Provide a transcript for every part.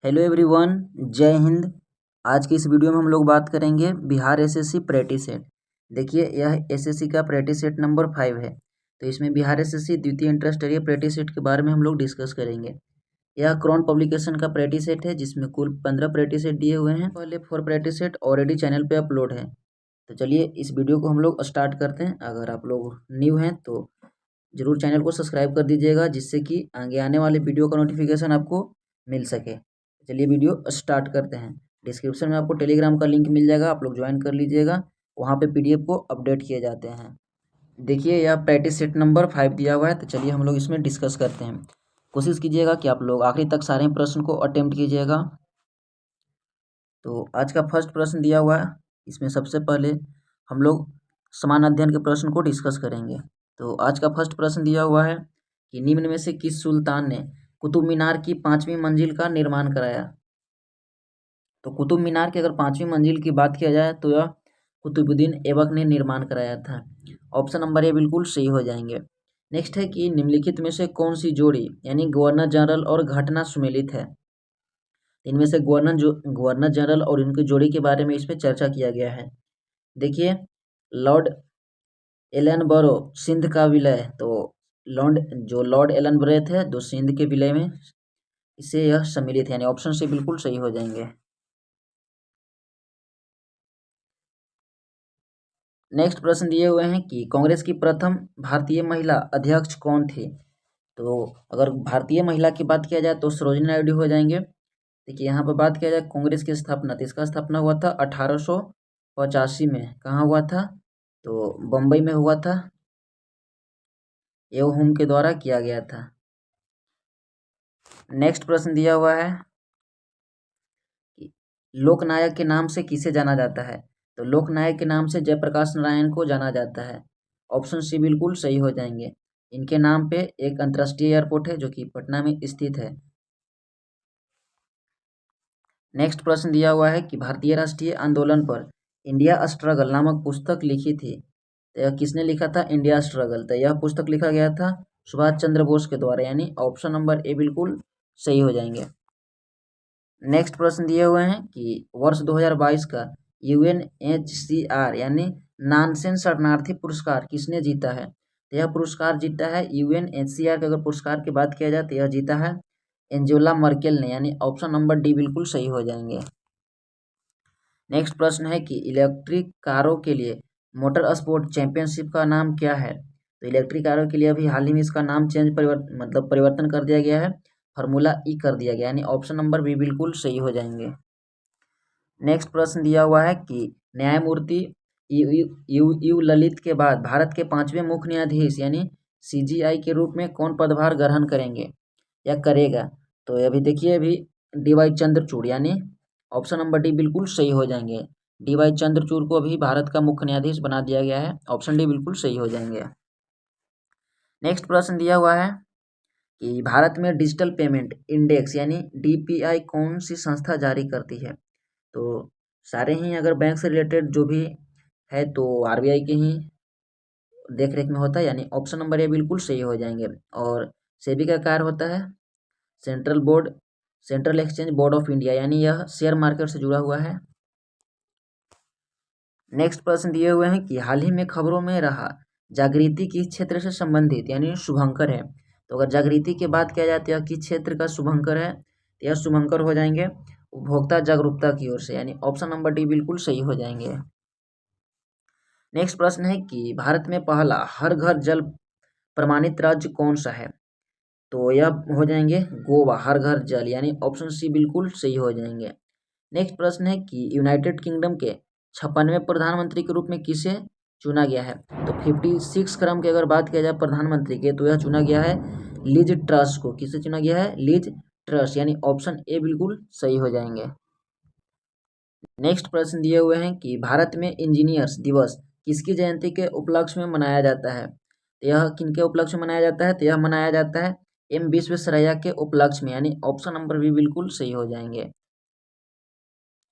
Hello everyone, जय हिंद। आज की इस वीडियो में हम लोग बात करेंगे बिहार एसएससी प्रैक्टिस सेट। देखिए, यह एसएससी का प्रैक्टिस सेट नंबर 5 है। तो इसमें बिहार एसएससी द्वितीय इंटरस्तरीय प्रैक्टिस सेट के बारे में हम लोग डिस्कस करेंगे। यह क्रॉन पब्लिकेशन का प्रैक्टिस सेट है, जिसमें कुल 15 प्रैक्टिस सेट दिए हुए हैं। पहले 4 प्रैक्टिस सेट ऑलरेडी चैनल पर अपलोड है। तो चलिए इस वीडियो को हम लोग स्टार्ट करते हैं। अगर आप लोग न्यू हैं तो जरूर चैनल को सब्सक्राइब कर दीजिएगा, जिससे कि आगे आने वाले वीडियो का नोटिफिकेशन आपको मिल सके। चलिए वीडियो स्टार्ट करते हैं। डिस्क्रिप्शन में आपको टेलीग्राम का लिंक मिल जाएगा, आप लोग ज्वाइन कर लीजिएगा। वहाँ पे पीडीएफ को अपडेट किए जाते हैं। देखिए, यह प्रैक्टिस सेट नंबर 5 दिया हुआ है। तो चलिए हम लोग इसमें डिस्कस करते हैं। कोशिश कीजिएगा कि आप लोग आखिरी तक सारे प्रश्न को अटेम्प्ट कीजिएगा। तो आज का फर्स्ट प्रश्न दिया हुआ है। इसमें सबसे पहले हम लोग समान अध्ययन के प्रश्न को डिस्कस करेंगे। तो आज का फर्स्ट प्रश्न दिया हुआ है कि निम्न में से किस सुल्तान ने कुतुब मीनार की 5वीं मंजिल का निर्माण कराया। तो कुतुब मीनार की अगर 5वीं मंजिल की बात किया जाए तो यह कुतुबुद्दीन ऐबक ने निर्माण कराया था। ऑप्शन नंबर ए बिल्कुल सही हो जाएंगे। नेक्स्ट है कि निम्नलिखित में से कौन सी जोड़ी यानी गवर्नर जनरल और घटना सुमेलित है। इनमें से गवर्नर जनरल और इनकी जोड़ी के बारे में इस पर चर्चा किया गया है। देखिए, लॉर्ड एलनबरो सिंध का विलय, तो लॉर्ड एलनबरो थे जो सिंध के विलय में इससे यह सम्मिलित है, यानी ऑप्शन से बिल्कुल सही हो जाएंगे। नेक्स्ट प्रश्न दिए हुए हैं कि कांग्रेस की प्रथम भारतीय महिला अध्यक्ष कौन थी। तो अगर भारतीय महिला की बात किया जाए तो सरोजिनी नायडू हो जाएंगे। देखिए, यहाँ पर बात किया जाए कांग्रेस की स्थापना, तो इसका स्थापना हुआ था 1885 में। कहाँ हुआ था? तो बम्बई में हुआ था। एव होम के द्वारा किया गया था। नेक्स्ट प्रश्न दिया हुआ है कि लोकनायक के नाम से किसे जाना जाता है। तो लोकनायक के नाम से जयप्रकाश नारायण को जाना जाता है। ऑप्शन सी बिल्कुल सही हो जाएंगे। इनके नाम पे एक अंतर्राष्ट्रीय एयरपोर्ट है जो कि पटना में स्थित है। नेक्स्ट प्रश्न दिया हुआ है कि भारतीय राष्ट्रीय आंदोलन पर इंडिया स्ट्रगल नामक पुस्तक लिखी थी। तो यह किसने लिखा था? India struggle. तो यह पुस्तक लिखा गया था सुभाष चंद्र बोस के द्वारा, यानी ऑप्शन नंबर ए बिल्कुल सही हो जाएंगे। नेक्स्ट प्रश्न दिए हुए हैं कि वर्ष 2022 का यूएनएचसीआर यानी नानसेन शरणार्थी पुरस्कार किसने जीता है। तो यह पुरस्कार जीता है यूएनएचसीआर के, अगर पुरस्कार की बात किया जाए तो यह जीता है एंजेला मर्केल ने, यानी ऑप्शन नंबर डी बिल्कुल सही हो जाएंगे। नेक्स्ट प्रश्न है कि इलेक्ट्रिक कारों के लिए मोटर स्पोर्ट चैंपियनशिप का नाम क्या है। तो इलेक्ट्रिक कारों के लिए अभी हाल ही में इसका नाम परिवर्तन कर दिया गया है, फार्मूला ई कर दिया गया, यानी ऑप्शन नंबर बी बिल्कुल सही हो जाएंगे। नेक्स्ट प्रश्न दिया हुआ है कि न्यायमूर्ति यू ललित के बाद भारत के 5वें मुख्य न्यायाधीश यानी सीजीआई के रूप में कौन पदभार ग्रहण करेंगे या करेगा। तो अभी देखिए, अभी डीवाई चंद्रचूड़, यानी ऑप्शन नंबर डी बिल्कुल सही हो जाएंगे। डीवाई चंद्रचूड़ को अभी भारत का मुख्य न्यायाधीश बना दिया गया है। ऑप्शन डी बिल्कुल सही हो जाएंगे। नेक्स्ट प्रश्न दिया हुआ है कि भारत में डिजिटल पेमेंट इंडेक्स यानी डीपीआई कौन सी संस्था जारी करती है। तो सारे ही अगर बैंक से रिलेटेड जो भी है तो आरबीआई के ही देख रेख में होता है, यानी ऑप्शन नंबर ए बिल्कुल सही हो जाएंगे। और सेबी का कार्य होता है central exchange board of India, यानी यह शेयर मार्केट से जुड़ा हुआ है। नेक्स्ट प्रश्न दिए हुए हैं कि हाल ही में खबरों में रहा जागृति किस क्षेत्र से संबंधित यानी शुभंकर है। तो अगर जागृति की बात किया जाती है किस क्षेत्र का शुभंकर है, तो यह शुभंकर हो जाएंगे उपभोक्ता जागरूकता की ओर से, यानी ऑप्शन नंबर डी बिल्कुल सही हो जाएंगे। नेक्स्ट प्रश्न है कि भारत में पहला हर घर जल प्रमाणित राज्य कौन सा है। तो यह हो जाएंगे गोवा, हर घर जल, यानी ऑप्शन सी बिल्कुल सही हो जाएंगे। नेक्स्ट प्रश्न है कि यूनाइटेड किंगडम के 56वें प्रधानमंत्री के रूप में किसे चुना गया है। तो 56 क्रम की अगर बात किया जाए प्रधानमंत्री के, तो यह चुना गया है लिज ट्रस को। किसे चुना गया है? लिज ट्रस, यानी ऑप्शन ए बिल्कुल सही हो जाएंगे। नेक्स्ट प्रश्न दिए हुए हैं कि भारत में इंजीनियर्स दिवस किसकी जयंती के उपलक्ष्य में मनाया जाता है। तो यह किनके उपलक्ष्य में मनाया जाता है? तो यह मनाया जाता है एम विश्वेश्वरैया के उपलक्ष्य में, यानी ऑप्शन नंबर बी बिल्कुल सही हो जाएंगे।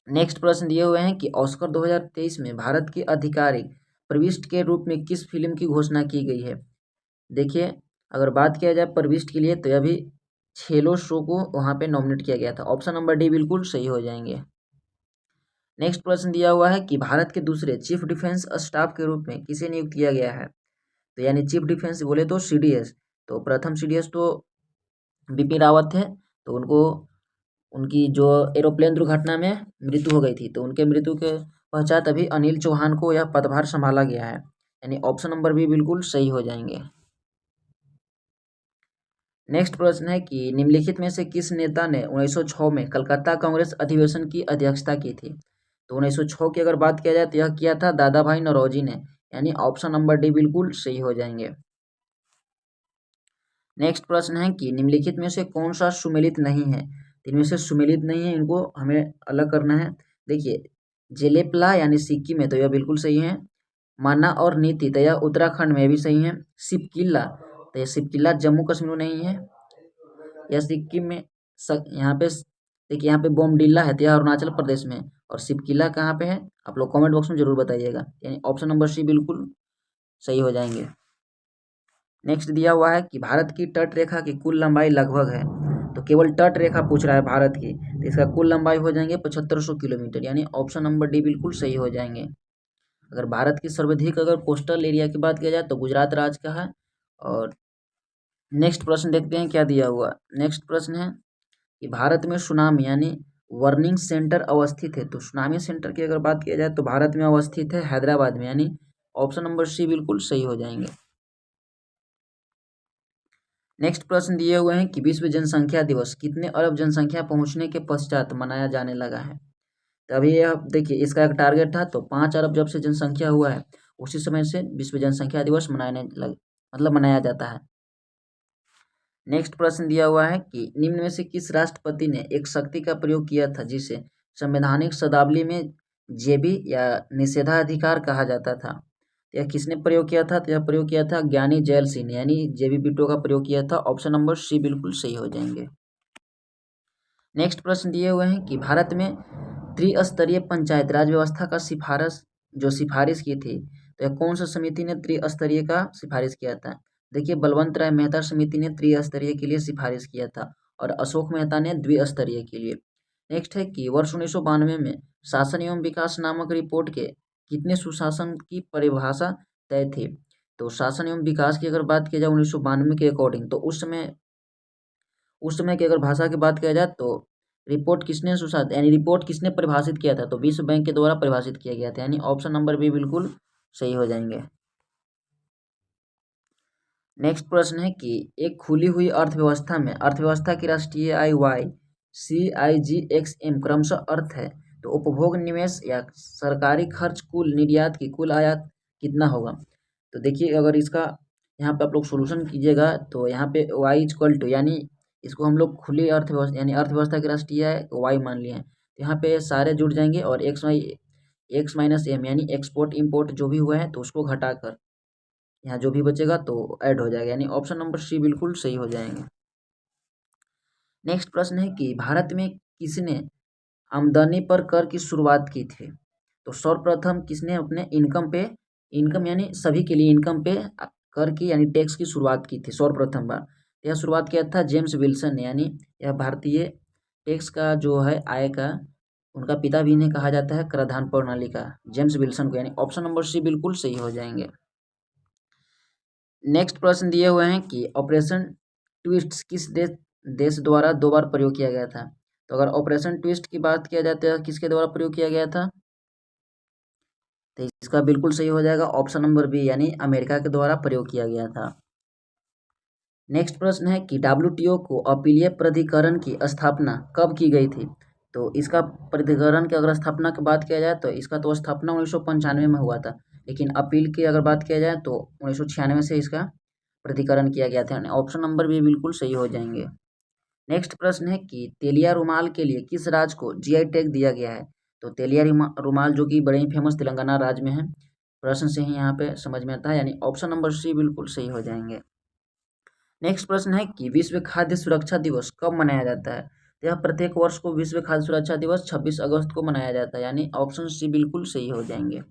नेक्स्ट प्रश्न दिए हुए हैं कि ऑस्कर 2023 में भारत की आधिकारिक प्रविष्ट के रूप में किस फिल्म की घोषणा की गई है। देखिए, अगर बात किया जाए प्रविष्ट के लिए तो यह भी छेलो शो को वहाँ पे नॉमिनेट किया गया था। ऑप्शन नंबर डी बिल्कुल सही हो जाएंगे। नेक्स्ट प्रश्न दिया हुआ है कि भारत के दूसरे चीफ डिफेंस स्टाफ के रूप में किसे नियुक्त किया गया है। तो यानी चीफ डिफेंस बोले तो सीडीएस, तो प्रथम सीडीएस तो बिपिन रावत थे। तो उनको उनकी जो एरोप्लेन दुर्घटना में मृत्यु हो गई थी, तो उनके मृत्यु के पश्चात अभी अनिल चौहान को यह पदभार संभाला गया है, यानी ऑप्शन नंबर बी बिल्कुल सही हो जाएंगे। नेक्स्ट प्रश्न है कि निम्नलिखित में से किस नेता ने 1906 में कलकत्ता कांग्रेस अधिवेशन की अध्यक्षता की थी। तो 1906 की अगर बात किया जाए तो यह किया था दादा भाई नौरोजी ने, यानी ऑप्शन नंबर डी बिल्कुल सही हो जाएंगे। नेक्स्ट प्रश्न है कि निम्नलिखित में से कौन सा सुमेलित नहीं है। इनमें से सुमेलित नहीं है, इनको हमें अलग करना है। देखिए, जेलेपला यानी सिक्किम में तो यह बिल्कुल सही है। माना और नीति तो यह उत्तराखंड में भी सही है। सिपकिला तो यह सिपकिला जम्मू कश्मीर में नहीं है, यह सिक्किम में। यहाँ पे देखिए, यहाँ पे बोमडिल्ला है तो यह अरुणाचल प्रदेश में, और सिपकिला कहाँ पे है आप लोग कमेंट बॉक्स में जरूर बताइएगा, यानी ऑप्शन नंबर सी बिल्कुल सही हो जाएंगे। नेक्स्ट दिया हुआ है कि भारत की तट रेखा की कुल लंबाई लगभग है। तो केवल तट रेखा पूछ रहा है भारत की, तो इसका कुल लंबाई हो जाएंगे 7500 किलोमीटर, यानी ऑप्शन नंबर डी बिल्कुल सही हो जाएंगे। अगर भारत की सर्वाधिक अगर कोस्टल एरिया की बात किया जाए तो गुजरात राज्य का है। और नेक्स्ट प्रश्न देखते हैं क्या दिया हुआ। नेक्स्ट प्रश्न है कि भारत में सुनामी यानी वार्निंग सेंटर अवस्थित है। तो सुनामी सेंटर की अगर बात किया जाए तो भारत में अवस्थित है हैदराबाद में, यानी ऑप्शन नंबर सी बिल्कुल सही हो जाएंगे। नेक्स्ट प्रश्न दिए हुए हैं कि विश्व जनसंख्या दिवस कितने अरब जनसंख्या पहुंचने के पश्चात मनाया जाने लगा है। तो अभी यह देखिए, इसका एक टारगेट था, तो 5 अरब जब से जनसंख्या हुआ है उसी समय से विश्व जनसंख्या दिवस मनाया जाता है। नेक्स्ट प्रश्न दिया हुआ है कि निम्न में से किस राष्ट्रपति ने एक शक्ति का प्रयोग किया था जिसे संवैधानिक शब्दावली में जेबी या निषेधाधिकार कहा जाता था। यह किसने प्रयोग किया था। तो यह प्रयोग किया था ज्ञानी जैल सिंह ने, यानी जेबी बिटो का प्रयोग किया था। ऑप्शन नंबर सी बिल्कुल सही हो जाएंगे। नेक्स्ट प्रश्न दिए हुए हैं कि भारत में त्रिस्तरीय पंचायत राज व्यवस्था का सिफारिश की थी, तो यह कौन सा समिति ने त्रिस्तरीय का सिफारिश किया था। देखिए, बलवंत राय मेहता समिति ने त्रिस्तरीय के लिए सिफारिश किया था और अशोक मेहता ने द्विस्तरीय के लिए। नेक्स्ट है कि वर्ष 1992 में शासन एवं विकास नामक रिपोर्ट के कितने सुशासन की परिभाषा तय थी। तो शासन एवं विकास की अगर बात की जाए 1992 के अकॉर्डिंग, तो उस समय की अगर भाषा की बात किया जाए तो रिपोर्ट किसने परिभाषित किया था। तो विश्व बैंक के द्वारा परिभाषित किया गया था, यानी ऑप्शन नंबर बी बिल्कुल सही हो जाएंगे। नेक्स्ट प्रश्न है कि एक खुली हुई अर्थव्यवस्था में अर्थव्यवस्था की राष्ट्रीय आय CIGXM क्रमशः अर्थ है। तो उपभोग, निवेश या सरकारी खर्च, कुल निर्यात की कुल आयात कितना होगा। तो देखिए, अगर इसका यहाँ पे आप लोग सोल्यूशन कीजिएगा तो यहाँ पे y यानी इसको हम लोग खुली अर्थव्यवस्था यानी अर्थव्यवस्था की राष्ट्रीय आय y मान लिए हैं, तो यहाँ पे सारे जुड़ जाएंगे और x माइनस एम यानी एक्सपोर्ट इम्पोर्ट जो भी हुआ है तो उसको घटाकर यहाँ जो भी बचेगा तो ऐड हो जाएगा, यानी ऑप्शन नंबर सी बिल्कुल सही हो जाएंगे। नेक्स्ट प्रश्न है कि भारत में किसने आमदनी पर कर की शुरुआत की थी। तो सर्वप्रथम किसने अपने इनकम यानी सभी के लिए इनकम पे कर की यानी टैक्स की शुरुआत की थी सर्वप्रथम बार। यह शुरुआत किया था जेम्स विल्सन ने, यानी यह भारतीय टैक्स का जो है आय का उनका पिता भी इन्हें कहा जाता है कराधान प्रणाली का, जेम्स विल्सन को, यानी ऑप्शन नंबर सी बिल्कुल सही हो जाएंगे। नेक्स्ट प्रश्न दिए हुए हैं कि ऑपरेशन ट्विस्ट किस देश द्वारा 2 बार प्रयोग किया गया था। तो अगर ऑपरेशन ट्विस्ट की बात किया जाए तो किसके द्वारा प्रयोग किया गया था। तो इसका बिल्कुल सही हो जाएगा ऑप्शन नंबर बी, यानी अमेरिका के द्वारा प्रयोग किया गया था। नेक्स्ट प्रश्न है कि WTO को अपीलीय प्राधिकरण की स्थापना कब की गई थी। तो इसका प्राधिकरण की अगर स्थापना की बात किया जाए तो इसका तो स्थापना 1995 में हुआ था, लेकिन अपील की अगर बात किया जाए तो 1996 से इसका प्राधिकरण किया गया था, ऑप्शन नंबर बी बिल्कुल सही हो जाएंगे। नेक्स्ट प्रश्न है कि तेलिया रुमाल के लिए किस राज्य को GI टैग दिया गया है। तो तेलिया रुमाल जो कि बड़े ही फेमस तेलंगाना राज्य में है, प्रश्न से ही यहाँ पे समझ में आता है, यानी ऑप्शन नंबर सी बिल्कुल सही हो जाएंगे। नेक्स्ट प्रश्न है कि विश्व खाद्य सुरक्षा दिवस कब मनाया जाता है। तो यह प्रत्येक वर्ष को विश्व खाद्य सुरक्षा दिवस 26 अगस्त को मनाया जाता है, यानी ऑप्शन सी बिल्कुल सही हो जाएंगे।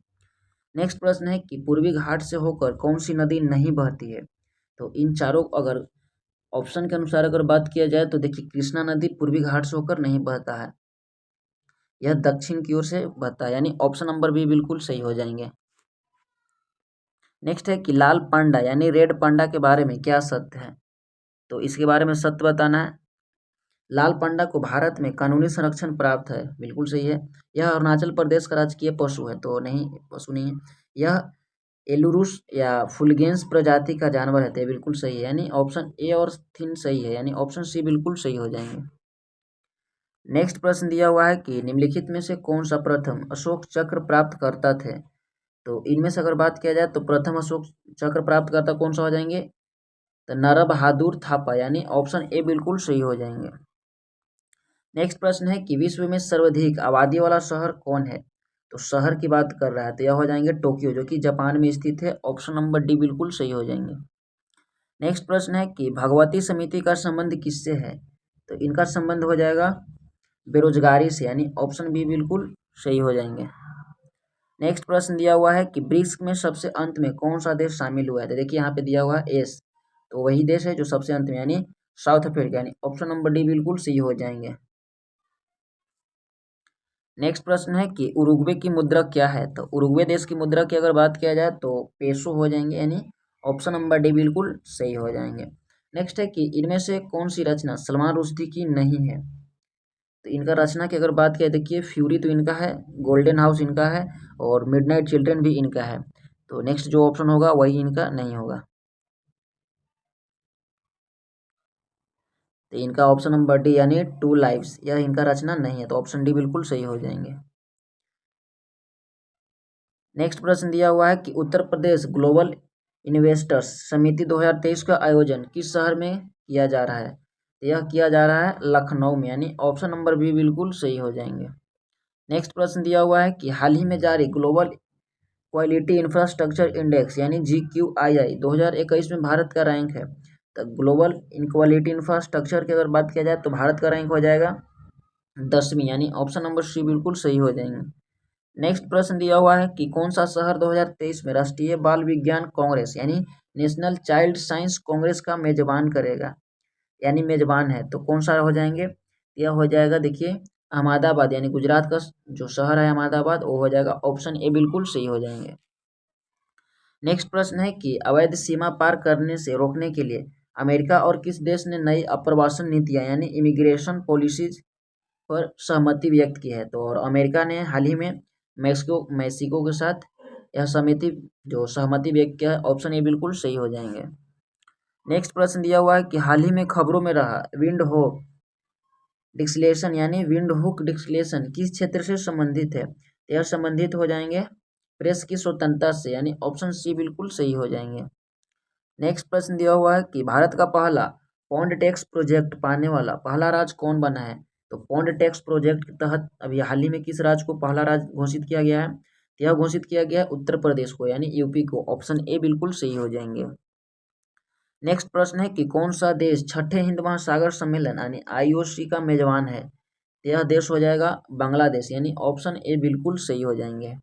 नेक्स्ट प्रश्न है कि पूर्वी घाट से होकर कौन सी नदी नहीं बहती है। तो इन चारों अगर ऑप्शन के अनुसार अगर बात किया जाए तो देखिए कृष्णा नदी पूर्वी घाट से होकर नहीं बहता है, यह दक्षिण की ओर से बहता है, यानी ऑप्शन नंबर बी बिल्कुल सही हो जाएंगे। नेक्स्ट है कि लाल पांडा यानी रेड पांडा के बारे में क्या सत्य है, तो इसके बारे में सत्य बताना है। लाल पांडा को भारत में कानूनी संरक्षण प्राप्त है, बिल्कुल सही है। यह अरुणाचल प्रदेश का राजकीय पशु है, तो नहीं, पशु नहीं है। यह एलुरुस या फुलगेंस प्रजाति का जानवर है, तो बिल्कुल सही है, यानी ऑप्शन ए और तीन सही है, यानी ऑप्शन सी बिल्कुल सही हो जाएंगे। नेक्स्ट प्रश्न दिया हुआ है कि निम्नलिखित में से कौन सा प्रथम अशोक चक्र प्राप्त करता थे, तो इनमें से अगर बात किया जाए तो प्रथम अशोक चक्र प्राप्त करता कौन सा हो जाएंगे, तो नरबहादुर थापा, यानी ऑप्शन ए बिल्कुल सही हो जाएंगे। नेक्स्ट प्रश्न है कि विश्व में सर्वाधिक आबादी वाला शहर कौन है, तो शहर की बात कर रहा है, तो यह हो जाएंगे टोक्यो, जो कि जापान में स्थित है, ऑप्शन नंबर डी बिल्कुल सही हो जाएंगे। नेक्स्ट प्रश्न है कि भगवती समिति का संबंध किससे है, तो इनका संबंध हो जाएगा बेरोजगारी से, यानी ऑप्शन बी बिल्कुल सही हो जाएंगे। नेक्स्ट प्रश्न दिया हुआ है कि ब्रिक्स में सबसे अंत में कौन सा देश शामिल हुआ है, तो देखिए यहाँ पे दिया हुआ है एस, तो वही देश है जो सबसे अंत में, यानी साउथ अफ्रीका, यानी ऑप्शन नंबर डी बिल्कुल सही हो जाएंगे। नेक्स्ट प्रश्न है कि उरुग्वे की मुद्रा क्या है, तो उरुग्वे देश की मुद्रा की अगर बात किया जाए तो पेसो हो जाएंगे, यानी ऑप्शन नंबर डी बिल्कुल सही हो जाएंगे। नेक्स्ट है कि इनमें से कौन सी रचना सलमान रुश्दी की नहीं है, तो इनका रचना की अगर बात किया, देखिए फ्यूरी तो इनका है, गोल्डन हाउस इनका है, और मिडनाइट चिल्ड्रन भी इनका है, तो नेक्स्ट जो ऑप्शन होगा वही इनका नहीं होगा, तो इनका ऑप्शन नंबर डी यानी टू लाइव्स, यह इनका रचना नहीं है, तो ऑप्शन डी बिल्कुल सही हो जाएंगे। नेक्स्ट प्रश्न दिया हुआ है कि उत्तर प्रदेश ग्लोबल इन्वेस्टर्स समिति 2023 का आयोजन किस शहर में किया जा रहा है, तो यह किया जा रहा है लखनऊ में, यानी ऑप्शन नंबर बी बिल्कुल सही हो जाएंगे। नेक्स्ट प्रश्न दिया हुआ है कि हाल ही में जारी ग्लोबल क्वालिटी इंफ्रास्ट्रक्चर इंडेक्स यानी GQII 2021 में भारत का रैंक है, तो ग्लोबल इनक्वालिटी इंफ्रास्ट्रक्चर की अगर बात किया जाए तो भारत का रैंक हो जाएगा 10वीं, यानी ऑप्शन नंबर सी बिल्कुल सही हो जाएंगे। नेक्स्ट प्रश्न दिया हुआ है कि कौन सा शहर 2023 में राष्ट्रीय बाल विज्ञान कांग्रेस यानी नेशनल चाइल्ड साइंस कांग्रेस का मेजबान करेगा, यानी मेजबान है, तो कौन सा हो जाएंगे, यह हो जाएगा देखिए अहमदाबाद, यानी गुजरात का जो शहर है अहमदाबाद, वो हो जाएगा, ऑप्शन ए बिल्कुल सही हो जाएंगे। नेक्स्ट प्रश्न है कि अवैध सीमा पार करने से रोकने के लिए अमेरिका और किस देश ने नई अप्रवासन नीतियां यानी इमिग्रेशन पॉलिसीज पर सहमति व्यक्त की है, तो और अमेरिका ने हाल ही में मैक्सिको के साथ यह समिति जो सहमति व्यक्त किया है, ऑप्शन ए बिल्कुल सही हो जाएंगे। नेक्स्ट प्रश्न दिया हुआ है कि हाल ही में खबरों में रहा विंड होक डिस्लेशन यानी विंड हुक डिस्लेशन किस क्षेत्र से संबंधित है, तो यह संबंधित हो जाएंगे प्रेस की स्वतंत्रता से, यानी ऑप्शन सी बिल्कुल सही हो जाएंगे। नेक्स्ट प्रश्न दिया हुआ है कि भारत का पहला पॉन्ड टैक्स प्रोजेक्ट पाने वाला पहला राज्य कौन बना है, तो पॉन्ड टैक्स प्रोजेक्ट के तहत अभी हाल ही में किस राज्य को पहला राज्य घोषित किया गया है, तो यह घोषित किया गया है उत्तर प्रदेश को, यानी यूपी को, ऑप्शन ए बिल्कुल सही हो जाएंगे। नेक्स्ट प्रश्न है कि कौन सा देश छठे हिंद महासागर सम्मेलन यानी IOC का मेजबान है, तो यह देश हो जाएगा बांग्लादेश, यानी ऑप्शन ए बिल्कुल सही हो जाएंगे।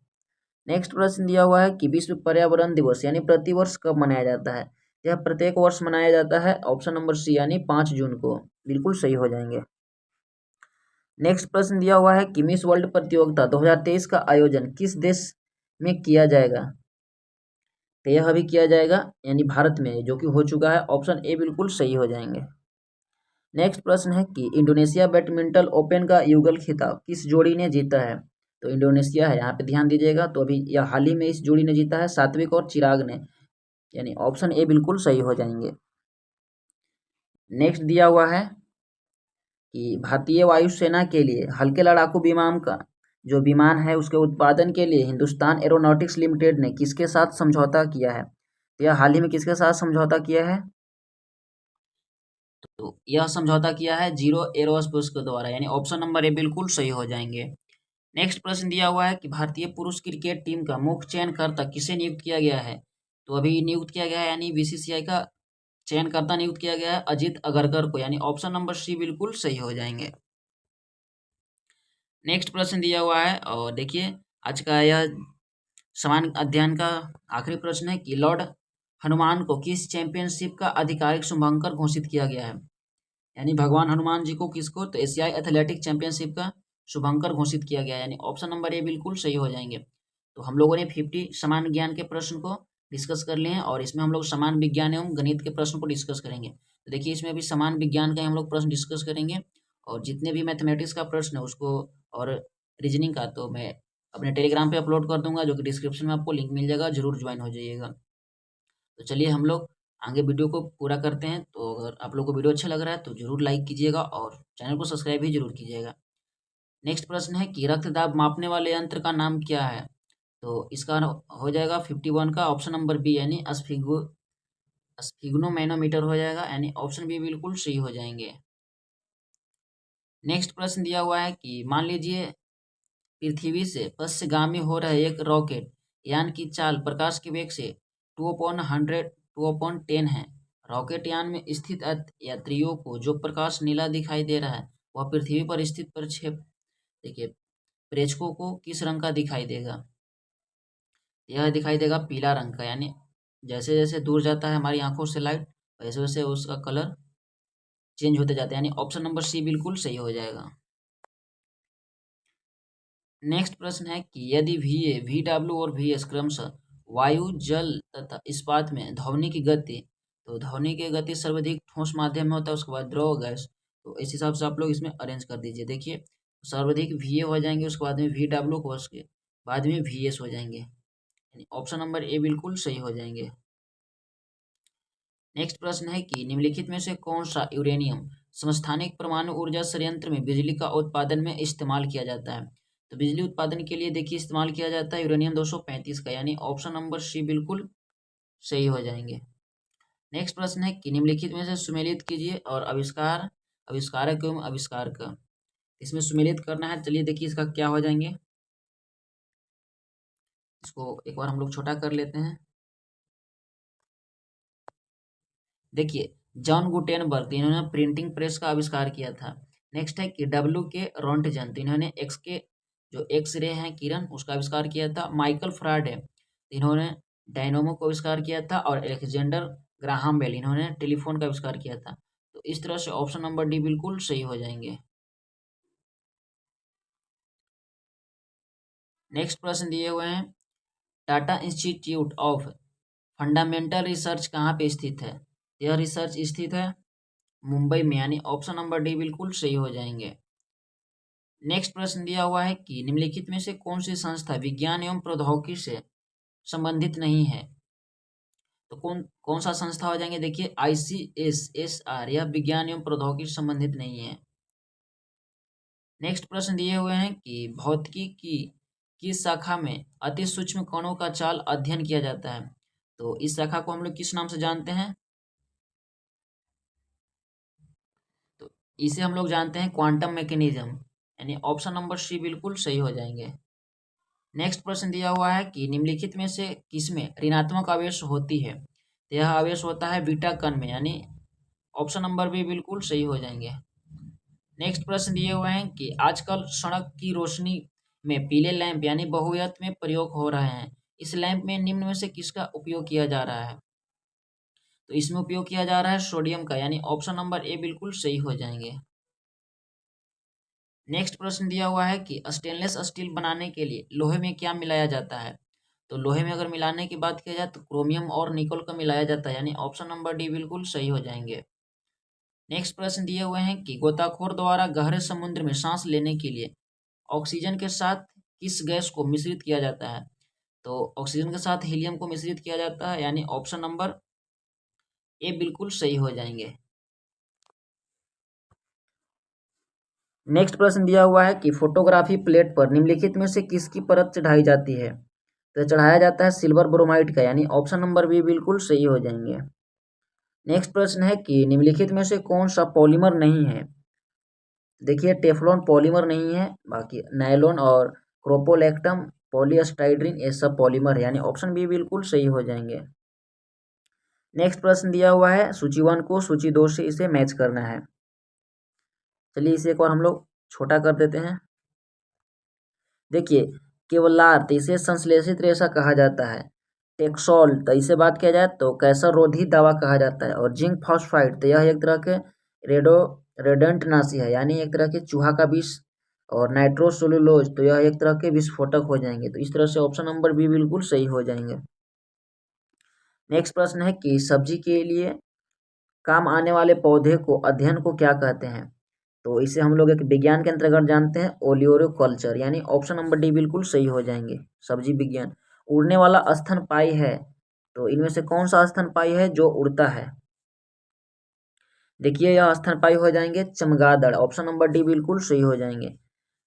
नेक्स्ट प्रश्न दिया हुआ है कि विश्व पर्यावरण दिवस यानी प्रतिवर्ष कब मनाया जाता है, यह प्रत्येक वर्ष मनाया जाता है, ऑप्शन नंबर सी यानी 5 जून को, बिल्कुल सही हो जाएंगे। नेक्स्ट प्रश्न दिया हुआ है कि मिस वर्ल्ड प्रतियोगिता 2023 का आयोजन किस देश में किया जाएगा, तो यह अभी किया जाएगा यानी भारत में, जो कि हो चुका है, ऑप्शन ए बिल्कुल सही हो जाएंगे। नेक्स्ट प्रश्न है कि इंडोनेशिया बैडमिंटन ओपन का युगल खिताब किस जोड़ी ने जीता है, तो इंडोनेशिया है, यहाँ पे ध्यान दीजिएगा, तो अभी यह हाल ही में इस जोड़ी ने जीता है, सात्विक और चिराग ने, यानी ऑप्शन ए बिल्कुल सही हो जाएंगे। नेक्स्ट दिया हुआ है कि भारतीय वायुसेना के लिए हल्के लड़ाकू विमान का जो विमान है उसके उत्पादन के लिए हिंदुस्तान एरोनॉटिक्स लिमिटेड ने किसके साथ समझौता किया है, तो यह हाल ही में किसके साथ समझौता किया है, तो यह समझौता किया है जीरो एरोस्पेस के द्वारा, यानी ऑप्शन नंबर ए बिल्कुल सही हो जाएंगे। नेक्स्ट प्रश्न दिया हुआ है कि भारतीय पुरुष क्रिकेट टीम का मुख्य चयनकर्ता किसे नियुक्त किया गया है, तो अभी नियुक्त किया गया है यानी BCCI का चयनकर्ता नियुक्त किया गया है अजीत अगरकर को, यानी ऑप्शन नंबर सी बिल्कुल सही हो जाएंगे। नेक्स्ट प्रश्न दिया हुआ है और देखिए आज का यह समान अध्ययन का आखिरी प्रश्न है कि लॉर्ड हनुमान को किस चैंपियनशिप का आधिकारिक शुभंकर घोषित किया गया है? यानी भगवान हनुमान जी को किसको? तो एशियाई एथलेटिक चैंपियनशिप का शुभंकर घोषित किया गया है, यानी ऑप्शन नंबर ए बिल्कुल सही हो जाएंगे। तो हम लोगों ने 50 समान ज्ञान के प्रश्न को डिस्कस कर लिए हैं और इसमें हम लोग समान विज्ञान एवं गणित के प्रश्न को डिस्कस करेंगे। तो देखिए इसमें भी समान विज्ञान का हम लोग प्रश्न डिस्कस करेंगे और जितने भी मैथमेटिक्स का प्रश्न है उसको और रीजनिंग का तो मैं अपने टेलीग्राम पे अपलोड कर दूंगा, जो कि डिस्क्रिप्शन में आपको लिंक मिल जाएगा, जरूर ज्वाइन हो जाइएगा। तो चलिए हम लोग आगे वीडियो को पूरा करते हैं। तो अगर आप लोग को वीडियो अच्छा लग रहा है तो जरूर लाइक कीजिएगा और चैनल को सब्सक्राइब भी जरूर कीजिएगा। नेक्स्ट प्रश्न है कि रक्तदाब मापने वाले यंत्र का नाम क्या है? तो इसका हो जाएगा 51 का ऑप्शन नंबर बी, यानी स्फिग्नोमैनोमीटर हो जाएगा, यानी ऑप्शन बी बिल्कुल सही हो जाएंगे। नेक्स्ट प्रश्न दिया हुआ है कि मान लीजिए पृथ्वी से पश्चिमगामी हो रहे एक रॉकेट यान की चाल प्रकाश के वेग से 2/10 है। रॉकेट यान में स्थित यात्रियों को जो प्रकाश नीला दिखाई दे रहा है वह पृथ्वी पर स्थित देखिए प्रेक्षकों को किस रंग का दिखाई देगा? यह दिखाई देगा पीला रंग का, यानी जैसे जैसे दूर जाता है हमारी आंखों से लाइट वैसे वैसे उसका कलर चेंज होते जाता है, यानी ऑप्शन नंबर सी बिल्कुल सही हो जाएगा। नेक्स्ट प्रश्न है कि यदि VA, VW और VS क्रमशः वायु, जल तथा इस्पात में ध्वनि की गति, तो ध्वनि की गति सर्वाधिक ठोस माध्यम में होता है, उसके बाद द्रव गैस, तो इस हिसाब से आप लोग इसमें अरेंज कर दीजिए। देखिए सर्वाधिक VA हो जाएंगे, उसके बाद में VW को, उसके बाद में VS हो जाएंगे, यानी ऑप्शन नंबर ए बिल्कुल सही हो जाएंगे। नेक्स्ट प्रश्न है कि निम्नलिखित में से कौन सा यूरेनियम समस्थानिक परमाणु ऊर्जा संयंत्र में बिजली का उत्पादन में इस्तेमाल किया जाता है? तो बिजली उत्पादन के लिए देखिए इस्तेमाल किया जाता है यूरेनियम 235 का, यानी ऑप्शन नंबर सी बिल्कुल सही हो जाएंगे। नेक्स्ट प्रश्न है कि निम्नलिखित में से सुमेलित कीजिए और आविष्कारक एवं आविष्कार का, इसमें सुमेलित करना है। चलिए देखिए इसका क्या हो जाएंगे, इसको एक बार हम लोग छोटा कर लेते हैं। देखिए जॉन गुटेनबर्ग, इन्होंने प्रिंटिंग प्रेस का आविष्कार किया था। नेक्स्ट है कि WK रोंटजन, तो इन्होंने एक्स रे है किरण, उसका आविष्कार किया था। माइकल फ्राडे, इन्होंने डायनोमो को आविष्कार किया था और अलेक्जेंडर ग्राहम बेल, इन्होंने टेलीफोन का आविष्कार किया था। तो इस तरह से ऑप्शन नंबर डी बिल्कुल सही हो जाएंगे। नेक्स्ट प्रश्न दिए हुए हैं Tata institute of fundamental research कहाँ पे स्थित है? यह रिसर्च स्थित है मुंबई में, यानी ऑप्शन नंबर डी बिल्कुल सही हो जाएंगे। नेक्स्ट प्रश्न दिया हुआ है कि निम्नलिखित में से कौन सी संस्था विज्ञान एवं प्रौद्योगिकी से संबंधित नहीं है? तो कौन कौन सा संस्था हो जाएंगे? देखिए ICSSR, यह विज्ञान एवं प्रौद्योगिकी से संबंधित नहीं है। नेक्स्ट प्रश्न दिए हुए हैं कि भौतिकी की किस शाखा में अति सूक्ष्म कणों का चाल अध्ययन किया जाता है? तो इस शाखा को हम लोग किस नाम से जानते हैं? तो इसे हम लोग जानते हैं क्वांटम मैकेनिज्म, यानी ऑप्शन नंबर सी बिल्कुल सही हो जाएंगे। नेक्स्ट प्रश्न दिया हुआ है कि निम्नलिखित में से किसमें ऋणात्मक आवेश होती है? तो यह आवेश होता है बीटा कण में, यानी ऑप्शन नंबर बी बिल्कुल सही हो जाएंगे। नेक्स्ट प्रश्न दिए हुए हैं कि आजकल सड़क की रोशनी में पीले लैंप यानी बहुयत में प्रयोग हो रहे हैं। इस लैंप में निम्न में से किसका उपयोग किया जा रहा है? तो इसमें उपयोग किया जा रहा है सोडियम का, यानी ऑप्शन नंबर ए बिल्कुल सही हो जाएंगे। नेक्स्ट प्रश्न दिया हुआ है कि स्टेनलेस स्टील बनाने के लिए लोहे में क्या मिलाया जाता है? तो लोहे में अगर मिलाने की बात की जाए तो क्रोमियम और निकल का मिलाया जाता है, यानी ऑप्शन नंबर डी बिल्कुल सही हो जाएंगे। नेक्स्ट प्रश्न दिए हुए हैं कि गोताखोर द्वारा गहरे समुद्र में सांस लेने के लिए ऑक्सीजन के साथ किस गैस को मिश्रित किया जाता है? तो ऑक्सीजन के साथ हीलियम को मिश्रित किया जाता है, यानी ऑप्शन नंबर ए बिल्कुल सही हो जाएंगे। नेक्स्ट प्रश्न दिया हुआ है कि फोटोग्राफी प्लेट पर निम्नलिखित में से किसकी परत चढ़ाई जाती है? तो चढ़ाया जाता है सिल्वर ब्रोमाइड का, यानी ऑप्शन नंबर बी बिल्कुल सही हो जाएंगे। नेक्स्ट प्रश्न है कि निम्नलिखित में से कौन सा पॉलीमर नहीं है? देखिए टेफ्लॉन पॉलीमर नहीं है, बाकी नायलॉन और क्रोपोलैक्टम, पॉलीस्टाइड्रीन, ये सब पॉलीमर है, यानी ऑप्शन बी बिल्कुल सही हो जाएंगे। नेक्स्ट प्रश्न दिया हुआ है सूची 1 को सूची 2 से इसे मैच करना है। चलिए इसे एक और हम लोग छोटा कर देते हैं। देखिए केवलार्त, इसे संश्लेषित रेशा कहा जाता है। टेक्सोल, तो इसे बात किया जाए तो कैंसर रोधी दवा कहा जाता है। और जिंक फॉस्फाइड, तो यह एक तरह के रेडो रेडेंटनाशी है, यानी एक तरह के चूहा का विष। और नाइट्रोसोलुलोज, तो यह एक तरह के विस्फोटक हो जाएंगे। तो इस तरह से ऑप्शन नंबर बी बिल्कुल सही हो जाएंगे। नेक्स्ट प्रश्न है कि सब्जी के लिए काम आने वाले पौधे को अध्ययन को क्या कहते हैं। तो इसे हम लोग एक विज्ञान के अंतर्गत जानते हैं, ओलियोरिकल्चर, यानी ऑप्शन नंबर डी बिल्कुल सही हो जाएंगे, सब्जी विज्ञान। उड़ने वाला स्तनपायी है, तो इनमें से कौन सा स्तनपायी है जो उड़ता है। देखिए यह स्तनपायी हो जाएंगे चमगादड़, ऑप्शन नंबर डी बिल्कुल सही हो जाएंगे।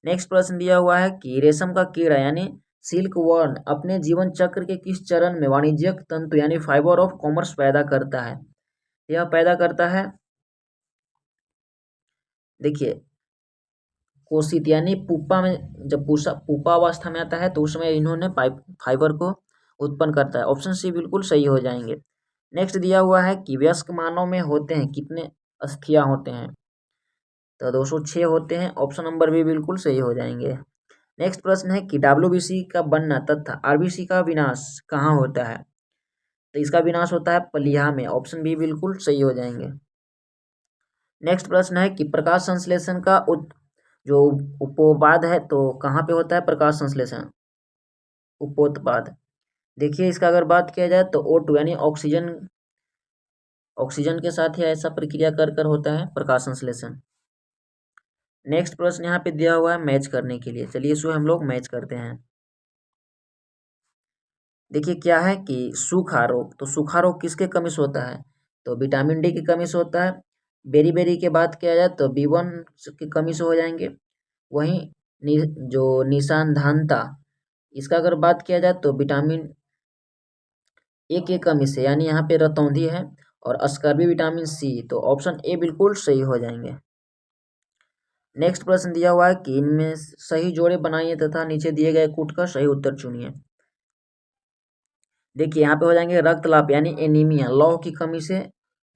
नेक्स्ट प्रश्न दिया हुआ है कि रेशम का कीड़ा यानी सिल्क वर्म अपने जीवन चक्र के किस चरण में वाणिज्यिक तंतु यानी फाइबर ऑफ कॉमर्स पैदा करता है। यह पैदा करता है, देखिए कोशित यानी पुप्पा में, जब पुप्पा अवस्था में आता है तो उस समय इन्होंने फाइबर को उत्पन्न करता है। ऑप्शन सी बिल्कुल सही हो जाएंगे। नेक्स्ट दिया हुआ है कि वयस्क मानव में होते हैं कितने अस्थियां होते हैं। तो 206 होते हैं, ऑप्शन नंबर बी बिल्कुल सही हो जाएंगे। नेक्स्ट प्रश्न है कि डब्ल्यूबीसी का बनना तथा आरबीसी का विनाश कहाँ होता है। तो इसका विनाश होता है पलिया में, ऑप्शन बी बिल्कुल सही हो जाएंगे। नेक्स्ट प्रश्न है कि प्रकाश संश्लेषण का जो उपोत्पाद है तो कहाँ पे होता है प्रकाश संश्लेषण, उपोत्पाद। देखिए इसका अगर बात किया जाए तो O2 यानी ऑक्सीजन के साथ ही ऐसा प्रक्रिया कर होता है प्रकाश संश्लेषण। नेक्स्ट प्रश्न यहाँ पे दिया हुआ है मैच करने के लिए, चलिए इसको हम लोग मैच करते हैं। देखिए क्या है कि सूखा रोग, तो सूखा रोग किसके कमी से होता है, तो विटामिन डी की कमी से होता है। बेरी की बात किया जाए तो B1 की कमी से हो जाएंगे। वहीं जो निशानधानता, इसका अगर बात किया जाए तो विटामिन ए की कमी से, यानी यहाँ पे रतौंधी है। और अस्कर्बी विटामिन सी, तो ऑप्शन ए बिल्कुल सही हो जाएंगे। नेक्स्ट प्रश्न दिया हुआ है कि इनमें सही जोड़े बनाइए तथा नीचे दिए गए कूट का सही उत्तर चुनिए। देखिए यहाँ पे हो जाएंगे रक्तलाप यानी एनीमिया, लौह की कमी से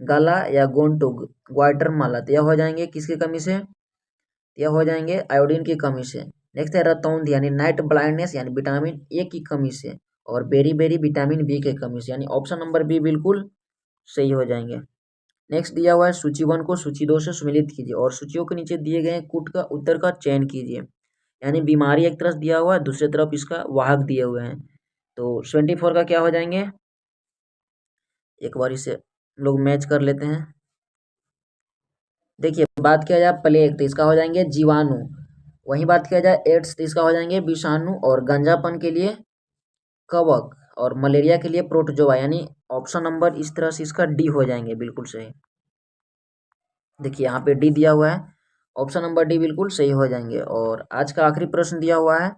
गला या गोंटो ग्वाइटरमाला, तो यह हो जाएंगे किसकी कमी से, यह हो जाएंगे आयोडीन की कमी से। नेक्स्ट है रतौंध यानी नाइट ब्लाइंडनेस यानी विटामिन ए की कमी से। और बेरी विटामिन बी की कमी से, यानी ऑप्शन नंबर बी बिल्कुल सही हो जाएंगे। नेक्स्ट दिया हुआ है सूची 1 को सूची 2 से सुमेलित कीजिए और सूचियों के नीचे दिए गए कूट का उत्तर का चयन कीजिए। यानी बीमारी एक तरफ दिया हुआ है, दूसरी तरफ इसका वाहक दिए हुए हैं। तो 74 का क्या हो जाएंगे, एक बार इसे लोग मैच कर लेते हैं। देखिए बात किया जाए प्लेग तो इसका हो जाएंगे जीवाणु, वहीं बात किया जाए एड्स तो इसका हो जाएंगे विषाणु। और गंजापन के लिए कवक, और मलेरिया के लिए प्रोटोजोआ, यानी ऑप्शन नंबर इस तरह से इसका डी हो जाएंगे बिल्कुल सही। देखिए यहाँ पे डी दिया हुआ है, ऑप्शन नंबर डी बिल्कुल सही हो जाएंगे। और आज का आखिरी प्रश्न दिया हुआ है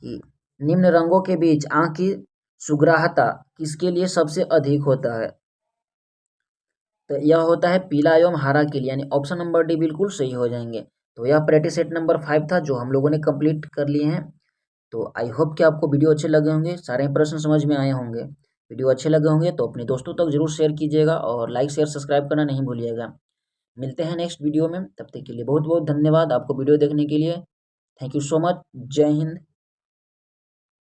कि निम्न रंगों के बीच आंख की सुग्राहता किसके लिए सबसे अधिक होता है। तो यह होता है पीला एवं हरा के लिए, यानी ऑप्शन नंबर डी बिल्कुल सही हो जाएंगे। तो यह प्रैक्टिस सेट नंबर 5 था जो हम लोगों ने कंप्लीट कर लिए हैं। तो आई होप कि आपको वीडियो अच्छे लगे होंगे, सारे प्रश्न समझ में आए होंगे। वीडियो अच्छे लगे होंगे तो अपने दोस्तों तक जरूर शेयर कीजिएगा और लाइक शेयर सब्सक्राइब करना नहीं भूलिएगा। मिलते हैं नेक्स्ट वीडियो में, तब तक के लिए बहुत बहुत धन्यवाद आपको वीडियो देखने के लिए। Thank you so much. जय हिंद।